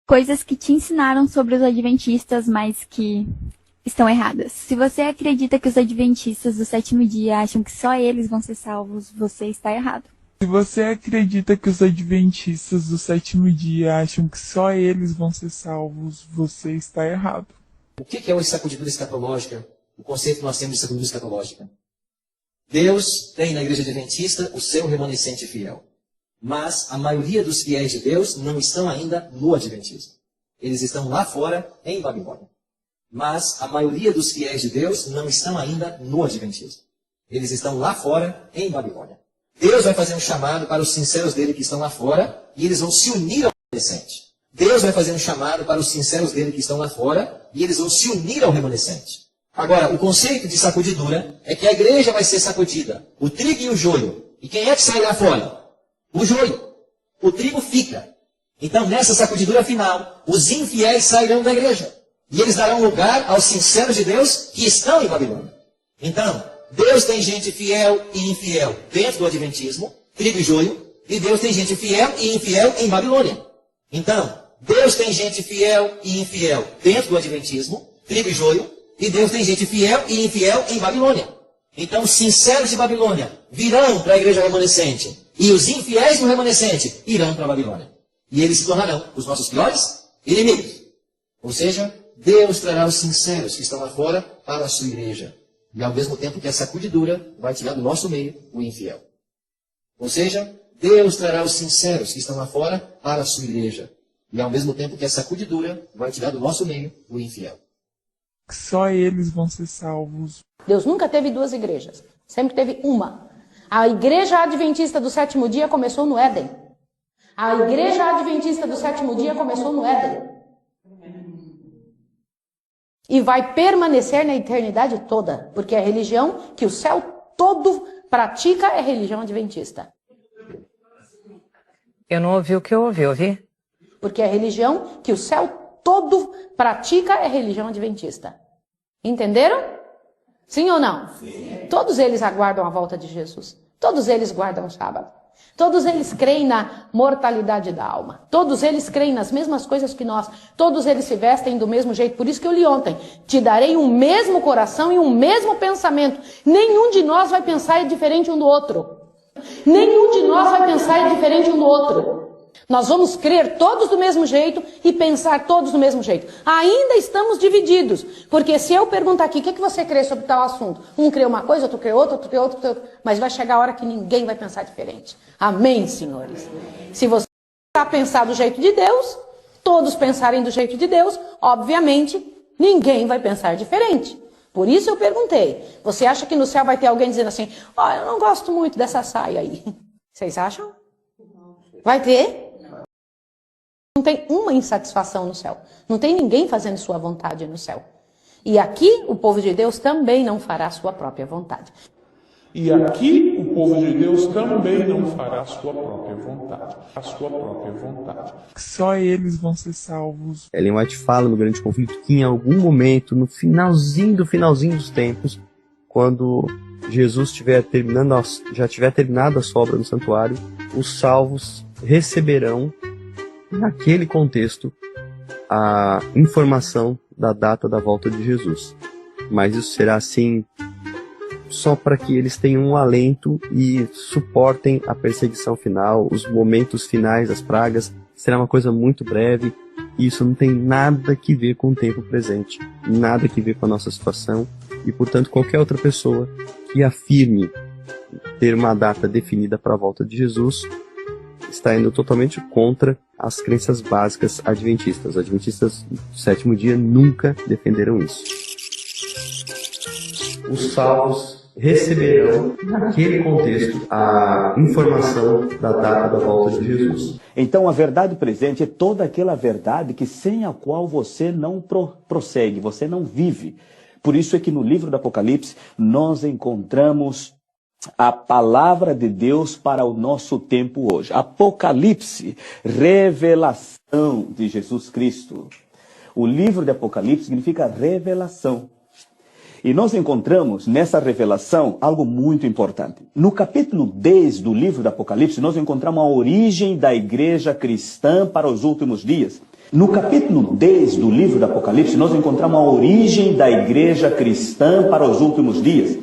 coisas que te ensinaram sobre os adventistas, mas que estão erradas. Se você acredita que os adventistas do sétimo dia acham que só eles vão ser salvos, você está errado. Se você acredita que os adventistas do sétimo dia acham que só eles vão ser salvos, você está errado. O que é uma sacudidura escatológica? O conceito que nós temos de sacudidura escatológica. Deus tem na igreja adventista o seu remanescente fiel. Mas a maioria dos fiéis de Deus não estão ainda no adventismo. Eles estão lá fora, em Babilônia. Mas a maioria dos fiéis de Deus não estão ainda no adventismo. Eles estão lá fora, em Babilônia. Deus vai fazer um chamado para os sinceros dele que estão lá fora, e eles vão se unir ao remanescente. Deus vai fazer um chamado para os sinceros dele que estão lá fora, e eles vão se unir ao remanescente. Agora, o conceito de sacudidura é que a igreja vai ser sacudida, o trigo e o joio. E quem é que sai lá fora? O joio. O trigo fica. Então, nessa sacudidura final, os infiéis sairão da igreja. E eles darão lugar aos sinceros de Deus que estão em Babilônia. Então, Deus tem gente fiel e infiel dentro do adventismo, trigo e joio, e Deus tem gente fiel e infiel em Babilônia. Então, Deus tem gente fiel e infiel dentro do adventismo, trigo e joio, e Deus tem gente fiel e infiel em Babilônia. Então, os sinceros de Babilônia virão para a igreja remanescente, e os infiéis do remanescente irão para a Babilônia. E eles se tornarão os nossos piores inimigos. Ou seja, Deus trará os sinceros que estão lá fora para a sua igreja. E ao mesmo tempo que a sacudidura vai tirar do nosso meio o infiel. Ou seja, Deus trará os sinceros que estão lá fora para a sua igreja. E ao mesmo tempo que a sacudidura vai tirar do nosso meio o infiel. Só eles vão ser salvos. Deus nunca teve duas igrejas. Sempre teve uma. A igreja adventista do sétimo dia começou no Éden. A igreja adventista do sétimo dia começou no Éden. E vai permanecer na eternidade toda, porque a religião que o céu todo pratica é a religião adventista. Eu não ouvi o que eu ouvi? Porque a religião que o céu todo pratica é a religião adventista. Entenderam? Sim ou não? Sim. Todos eles aguardam a volta de Jesus. Todos eles guardam o sábado. Todos eles creem na mortalidade da alma. Todos eles creem nas mesmas coisas que nós. Todos eles se vestem do mesmo jeito. Por isso que eu li ontem. Te darei um mesmo coração e um mesmo pensamento. Nenhum de nós vai pensar diferente um do outro. Nenhum de nós vai pensar diferente um do outro. Nós vamos crer todos do mesmo jeito e pensar todos do mesmo jeito. Ainda estamos divididos. Porque se eu perguntar aqui, o que você crê sobre tal assunto? Um crê uma coisa, outro crê outra, outro crê outra. Mas vai chegar a hora que ninguém vai pensar diferente. Amém, senhores? Se você pensar do jeito de Deus, todos pensarem do jeito de Deus, obviamente, ninguém vai pensar diferente. Por isso eu perguntei. Você acha que no céu vai ter alguém dizendo assim, eu não gosto muito dessa saia aí. Vocês acham? Vai ter? Não tem uma insatisfação no céu. Não tem ninguém fazendo sua vontade no céu. E aqui o povo de Deus também não fará sua própria vontade. E aqui o povo de Deus também não fará a sua própria vontade. A sua própria vontade. Só eles vão ser salvos. Ellen White fala no Grande Conflito que em algum momento, no finalzinho dos tempos, quando Jesus já tiver terminado a sua obra no santuário, os salvos receberão, naquele contexto, a informação da data da volta de Jesus. Mas isso será assim só para que eles tenham um alento e suportem a perseguição final, os momentos finais das pragas. Será uma coisa muito breve e isso não tem nada que ver com o tempo presente, nada que ver com a nossa situação e, portanto, qualquer outra pessoa que afirme ter uma data definida para a volta de Jesus está indo totalmente contra as crenças básicas adventistas. Os adventistas do sétimo dia nunca defenderam isso. Os salvos receberão, naquele contexto, a informação da data da volta de Jesus. Então a verdade presente é toda aquela verdade que sem a qual você não prossegue, você não vive. Por isso é que no livro do Apocalipse nós encontramos a palavra de Deus para o nosso tempo hoje. Apocalipse, revelação de Jesus Cristo. O livro de Apocalipse significa revelação. E nós encontramos nessa revelação algo muito importante. No capítulo 10 do livro do Apocalipse, nós encontramos a origem da igreja cristã para os últimos dias. No capítulo 10 do livro do Apocalipse, nós encontramos a origem da igreja cristã para os últimos dias.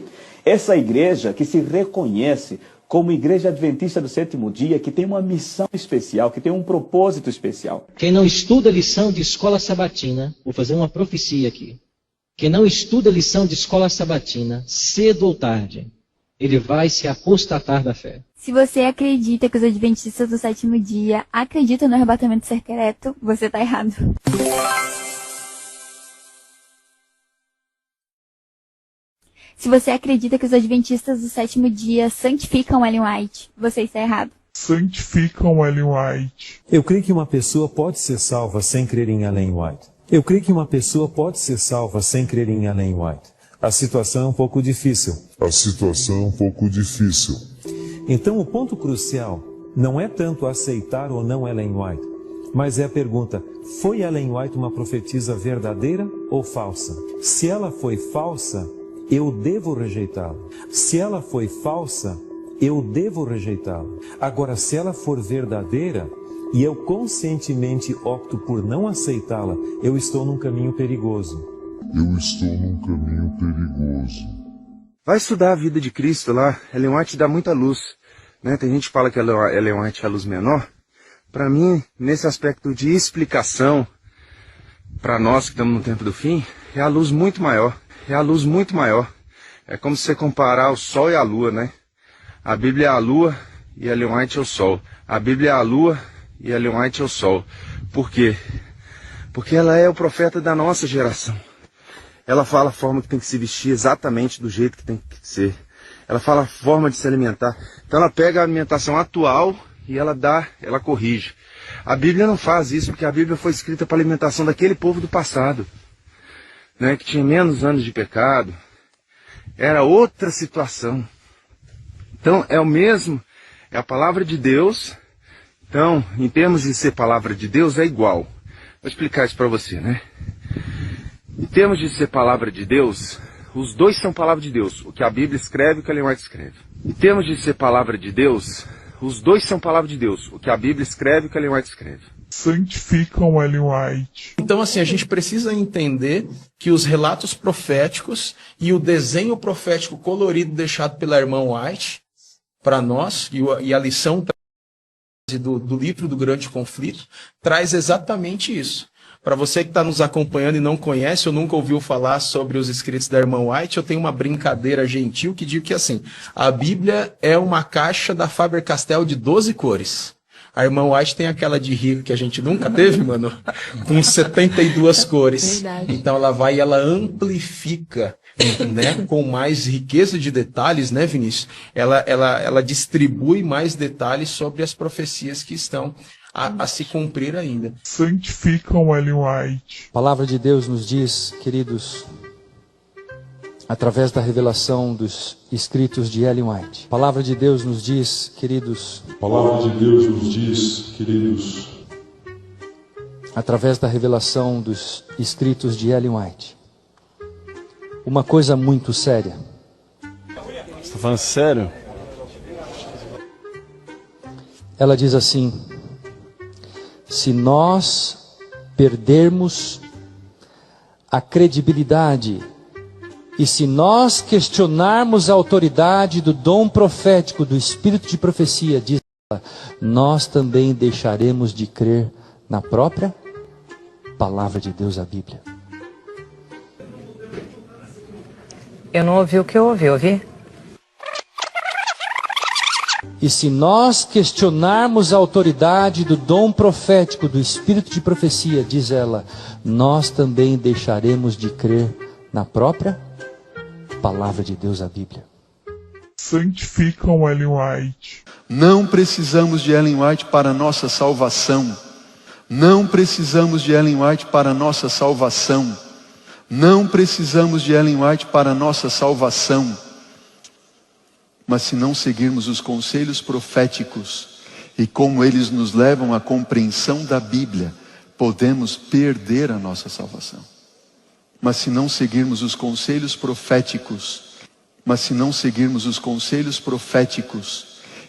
Essa igreja que se reconhece como igreja adventista do sétimo dia, que tem uma missão especial, que tem um propósito especial. Quem não estuda a lição de escola sabatina, vou fazer uma profecia aqui. Quem não estuda a lição de escola sabatina, cedo ou tarde, ele vai se apostatar da fé. Se você acredita que os adventistas do sétimo dia acreditam no arrebatamento secreto, você está errado. Se você acredita que os adventistas do sétimo dia santificam Ellen White, você está errado. Santificam Ellen White. Eu creio que uma pessoa pode ser salva sem crer em Ellen White. Eu creio que uma pessoa pode ser salva sem crer em Ellen White. A situação é um pouco difícil. Então o ponto crucial não é tanto aceitar ou não Ellen White, mas é a pergunta: foi Ellen White uma profetisa verdadeira ou falsa? Se ela foi falsa, eu devo rejeitá-la. Se ela foi falsa, eu devo rejeitá-la. Agora, se ela for verdadeira e eu conscientemente opto por não aceitá-la, eu estou num caminho perigoso. Vai estudar a vida de Cristo lá. Ellen White dá muita luz, né? Tem gente que fala que Ellen White é a luz menor. Para mim, nesse aspecto de explicação, para nós que estamos no tempo do fim, é a luz muito maior. É como se você comparar o Sol e a Lua, né? A Bíblia é a Lua e Ellen White é o Sol. A Bíblia é a Lua e Ellen White é o Sol. Por quê? Porque ela é o profeta da nossa geração. Ela fala a forma que tem que se vestir exatamente do jeito que tem que ser. Ela fala a forma de se alimentar. Então ela pega a alimentação atual e ela corrige. A Bíblia não faz isso, porque a Bíblia foi escrita para a alimentação daquele povo do passado, né, que tinha menos anos de pecado. Era outra situação. Então é o mesmo, é a palavra de Deus. Então, em termos de ser palavra de Deus, é igual. Vou explicar isso para você, né? Em termos de ser palavra de Deus, os dois são palavra de Deus. O que a Bíblia escreve e o que a Ellen White escreve. Em termos de ser palavra de Deus, os dois são palavra de Deus. O que a Bíblia escreve e o que a Ellen White escreve. Santificam Ellen White. Então, assim, a gente precisa entender que os relatos proféticos e o desenho profético colorido deixado pela irmã White para nós, e a lição do livro do Grande Conflito, traz exatamente isso. Para você que está nos acompanhando e não conhece ou nunca ouviu falar sobre os escritos da irmã White, eu tenho uma brincadeira gentil que digo que, assim, a Bíblia é uma caixa da Faber-Castell de 12 cores. A irmã White tem aquela de rico que a gente nunca teve, mano, com 72 cores. Verdade. Então ela vai e ela amplifica, né, com mais riqueza de detalhes, né, Vinícius? Ela distribui mais detalhes sobre as profecias que estão a se cumprir ainda. Santificam Ellen White. A palavra de Deus nos diz, queridos, através da revelação dos escritos de Ellen White. A palavra de Deus nos diz, queridos, através da revelação dos escritos de Ellen White, uma coisa muito séria. Você está falando sério? Ela diz assim: se nós perdermos a credibilidade e se nós questionarmos a autoridade do dom profético, do espírito de profecia, diz ela, nós também deixaremos de crer na própria palavra de Deus, a Bíblia. Eu não ouvi o que eu ouvi? E se nós questionarmos a autoridade do dom profético, do espírito de profecia, diz ela, nós também deixaremos de crer na própria palavra de Deus, a Bíblia. Santificam Ellen White. Não precisamos de Ellen White para a nossa salvação. Não precisamos de Ellen White para a nossa salvação. Não precisamos de Ellen White para a nossa salvação. Mas se não seguirmos os conselhos proféticos e como eles nos levam à compreensão da Bíblia, podemos perder a nossa salvação. Mas se não seguirmos os conselhos proféticos,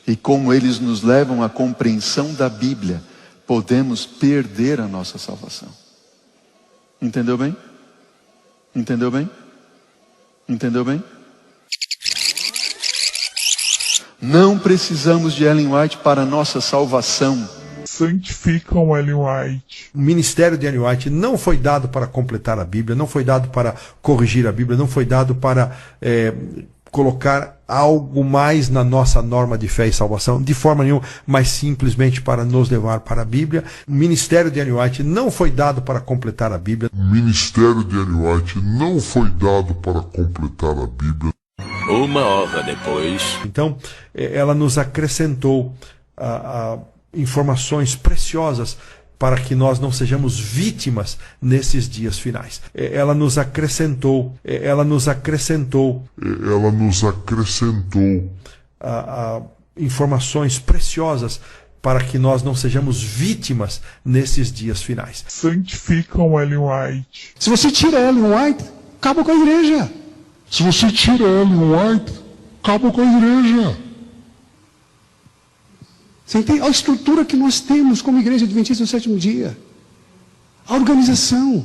e como eles nos levam à compreensão da Bíblia, podemos perder a nossa salvação. Entendeu bem? Entendeu bem? Entendeu bem? Não precisamos de Ellen White para a nossa salvação. Santificam Ellen White. O ministério de Ellen White não foi dado para completar a Bíblia, não foi dado para corrigir a Bíblia, não foi dado para colocar algo mais na nossa norma de fé e salvação, de forma nenhuma, mas simplesmente para nos levar para a Bíblia. O ministério de Ellen White não foi dado para completar a Bíblia. O ministério de Ellen White não foi dado para completar a Bíblia. Uma hora depois. Então, ela nos acrescentou informações preciosas para que nós não sejamos vítimas nesses dias finais. Ela nos acrescentou informações preciosas para que nós não sejamos vítimas nesses dias finais. Santificam Ellen White. Se você tira Ellen White, acaba com a igreja. Se você tira Ellen White, acaba com a igreja. Você entende? A estrutura que nós temos como igreja adventista do sétimo dia. A organização.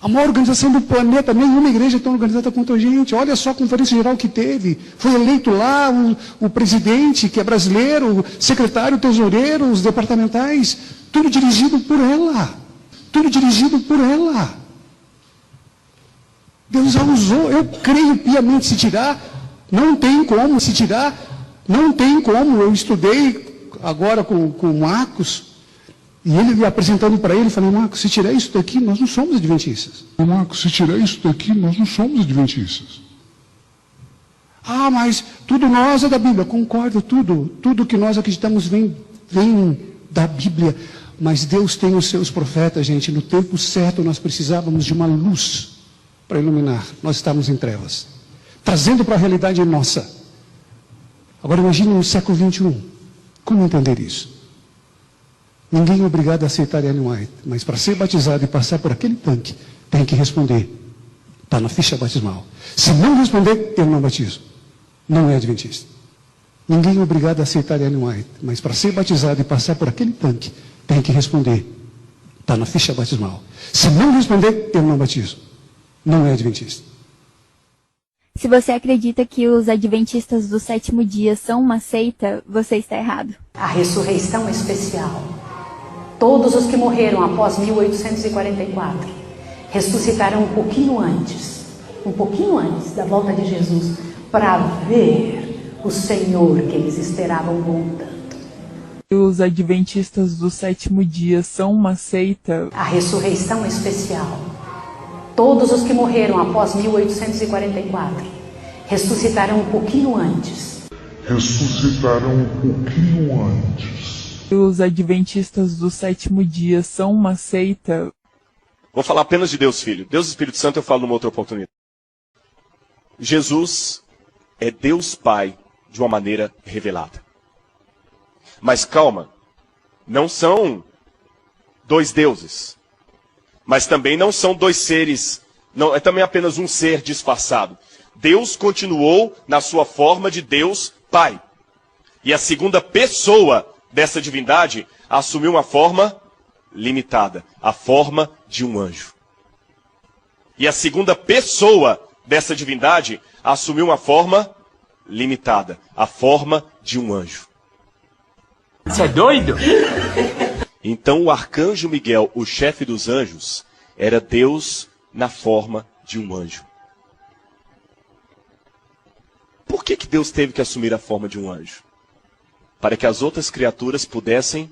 A maior organização do planeta. Nenhuma igreja é tão organizada quanto a gente. Olha só a conferência geral que teve. Foi eleito lá o presidente, que é brasileiro, o secretário, o tesoureiro, os departamentais. Tudo dirigido por ela. Tudo dirigido por ela. Deus a usou. Eu creio piamente. Se tirar, não tem como. Se tirar, não tem como. Eu estudei agora com o Marcos, e ele me apresentando para ele, falei, Marcos, se tirar isso daqui, nós não somos adventistas. Marcos, se tirar isso daqui, nós não somos adventistas. Ah, mas tudo nós é da Bíblia. Concordo, tudo que nós acreditamos vem da Bíblia. Mas Deus tem os seus profetas, gente. No tempo certo nós precisávamos de uma luz para iluminar. Nós estávamos em trevas, trazendo para a realidade nossa. Agora imagine no século 21. Como entender isso? Ninguém é obrigado a aceitar Ellen White, mas para ser batizado e passar por aquele tanque, tem que responder. Está na ficha batismal. Se não responder, eu não batizo. Não é adventista. Ninguém é obrigado a aceitar Ellen White, mas para ser batizado e passar por aquele tanque, tem que responder. Está na ficha batismal. Se não responder, eu não batizo. Não é adventista. Se você acredita que os adventistas do sétimo dia são uma seita, você está errado. A ressurreição especial. Todos os que morreram após 1844 ressuscitarão um pouquinho antes da volta de Jesus, para ver o Senhor que eles esperavam voltando. Os adventistas do sétimo dia são uma seita. A ressurreição especial. Todos os que morreram após 1844 ressuscitarão um pouquinho antes. Os adventistas do sétimo dia são uma seita. Vou falar apenas de Deus Filho. Deus Espírito Santo eu falo numa outra oportunidade. Jesus é Deus Pai de uma maneira revelada. Mas calma, não são dois deuses. Mas também não são dois seres, não, é também apenas um ser disfarçado. Deus continuou na sua forma de Deus Pai. E a segunda pessoa dessa divindade assumiu uma forma limitada, a forma de um anjo. E a segunda pessoa dessa divindade assumiu uma forma limitada, a forma de um anjo. Você é doido? Então o arcanjo Miguel, o chefe dos anjos, era Deus na forma de um anjo. Por que Deus teve que assumir a forma de um anjo? Para que as outras criaturas pudessem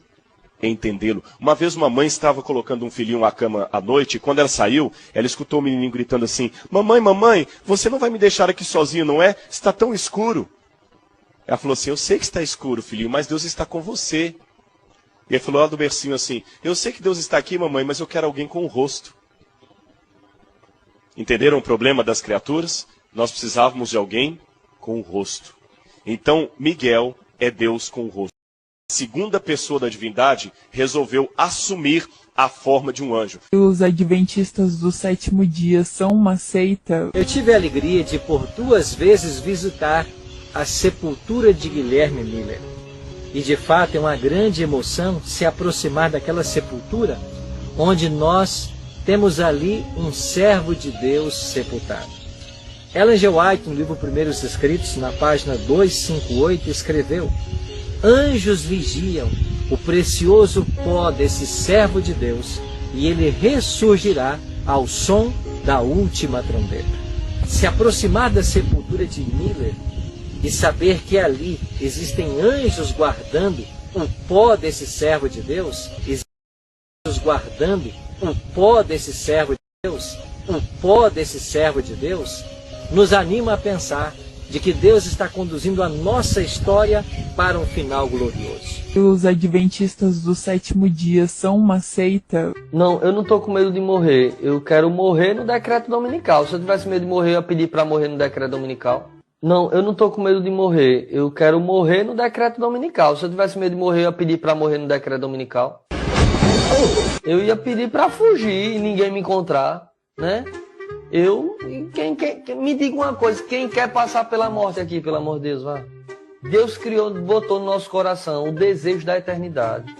entendê-lo. Uma vez uma mãe estava colocando um filhinho na cama à noite, e quando ela saiu, ela escutou o menininho gritando assim, mamãe, mamãe, você não vai me deixar aqui sozinho, não é? Está tão escuro. Ela falou assim, eu sei que está escuro, filhinho, mas Deus está com você. E ele falou lá do bercinho assim, eu sei que Deus está aqui, mamãe, mas eu quero alguém com o rosto. Entenderam o problema das criaturas? Nós precisávamos de alguém com o rosto. Então, Miguel é Deus com o rosto. A segunda pessoa da divindade resolveu assumir a forma de um anjo. Os adventistas do sétimo dia são uma seita. Eu tive a alegria de por 2 vezes visitar a sepultura de Guilherme Miller. E de fato é uma grande emoção se aproximar daquela sepultura onde nós temos ali um servo de Deus sepultado. Ellen G. White, no livro Primeiros Escritos, na página 258, escreveu: anjos vigiam o precioso pó desse servo de Deus e ele ressurgirá ao som da última trombeta. Se aproximar da sepultura de Miller e saber que ali existem anjos guardando o pó desse servo de Deus, guardando o pó desse servo de Deus, o pó desse servo de Deus, nos anima a pensar de que Deus está conduzindo a nossa história para um final glorioso. Os adventistas do sétimo dia são uma seita? Não, eu não tô com medo de morrer. Eu quero morrer no decreto dominical. Se eu tivesse medo de morrer, eu ia pedir para morrer no decreto dominical. Não, eu não tô com medo de morrer. Eu quero morrer no decreto dominical. Se eu tivesse medo de morrer, eu ia pedir para morrer no decreto dominical. Eu ia pedir para fugir e ninguém me encontrar, né? Me diga uma coisa, quem quer passar pela morte aqui, pelo amor de Deus, vá. Deus criou, botou no nosso coração o desejo da eternidade.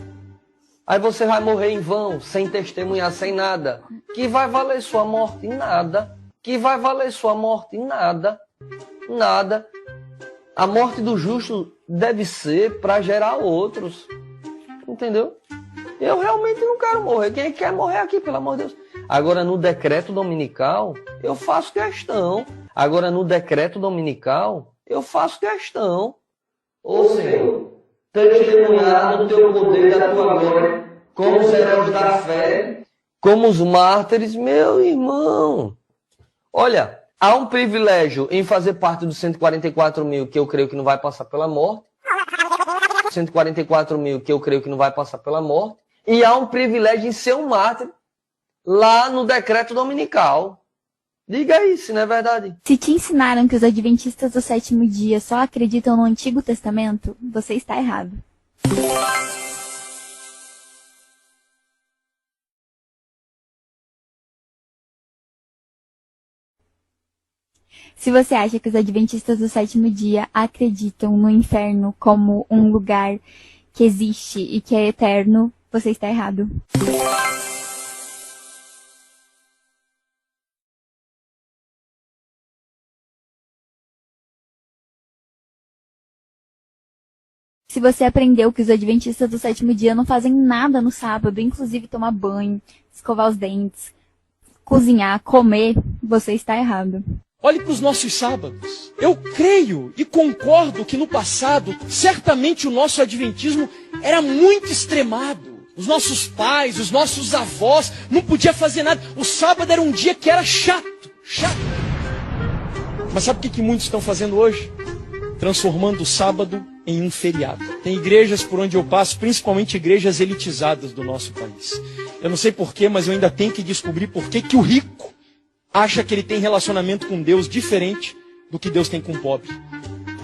Aí você vai morrer em vão, sem testemunhar, sem nada. Que vai valer sua morte? Nada. Que vai valer sua morte? Nada. Nada. A morte do justo deve ser para gerar outros. Entendeu? Eu realmente não quero morrer. Quem quer morrer aqui, pelo amor de Deus? Agora, no decreto dominical, eu faço questão. Agora, no decreto dominical, eu faço questão. Ô Senhor, testemunhar no teu poder da tua glória, como os heróis da fé, como os mártires, meu irmão. Olha, há um privilégio em fazer parte dos 144 mil que eu creio que não vai passar pela morte. 144 mil que eu creio que não vai passar pela morte. E há um privilégio em ser um mártir lá no decreto dominical. Diga aí, se não é verdade. Se te ensinaram que os adventistas do sétimo dia só acreditam no Antigo Testamento, você está errado. Se você acha que os adventistas do sétimo dia acreditam no inferno como um lugar que existe e que é eterno, você está errado. Se você aprendeu que os adventistas do sétimo dia não fazem nada no sábado, inclusive tomar banho, escovar os dentes, cozinhar, comer, você está errado. Olhe para os nossos sábados. Eu creio e concordo que no passado, certamente o nosso adventismo era muito extremado. Os nossos pais, os nossos avós, não podiam fazer nada. O sábado era um dia que era chato. Mas sabe o que muitos estão fazendo hoje? Transformando o sábado em um feriado. Tem igrejas por onde eu passo, principalmente igrejas elitizadas do nosso país. Eu não sei porquê, mas eu ainda tenho que descobrir por que o rico acha que ele tem relacionamento com Deus diferente do que Deus tem com o pobre.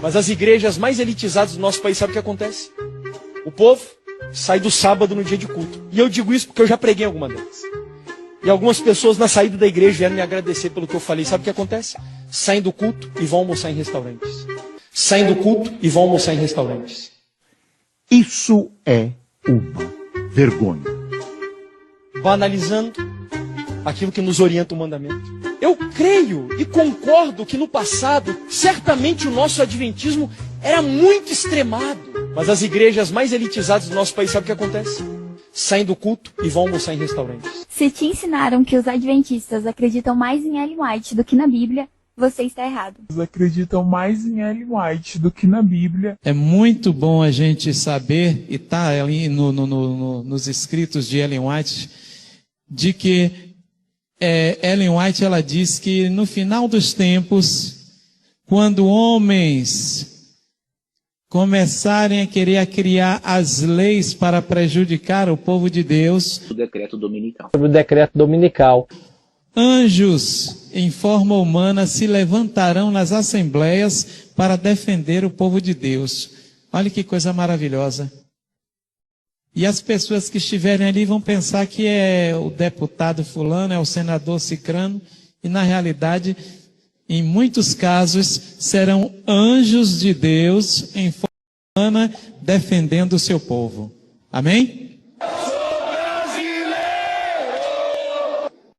Mas as igrejas mais elitizadas do nosso país, sabe o que acontece? O povo sai do sábado no dia de culto. E eu digo isso porque eu já preguei alguma delas. E algumas pessoas na saída da igreja vieram me agradecer pelo que eu falei. Sabe o que acontece? Saem do culto e vão almoçar em restaurantes. Saem do culto e vão almoçar em restaurantes. Isso é uma vergonha. Banalizando aquilo que nos orienta o mandamento. Eu creio e concordo que no passado, certamente o nosso adventismo era muito extremado. Mas as igrejas mais elitizadas do nosso país, sabe o que acontece? Saem do culto e vão almoçar em restaurantes. Se te ensinaram que os adventistas acreditam mais em Ellen White do que na Bíblia, você está errado. Eles acreditam mais em Ellen White do que na Bíblia. É muito bom a gente saber, e está ali nos escritos de Ellen White, de que Ellen White ela diz que no final dos tempos, quando homens começarem a querer criar as leis para prejudicar o povo de Deus, O decreto dominical. sobre o decreto dominical, anjos em forma humana se levantarão nas assembleias para defender o povo de Deus. Olha que coisa maravilhosa. E as pessoas que estiverem ali vão pensar que é o deputado fulano, é o senador cicrano, e na realidade, em muitos casos, serão anjos de Deus em forma humana defendendo o seu povo. Amém?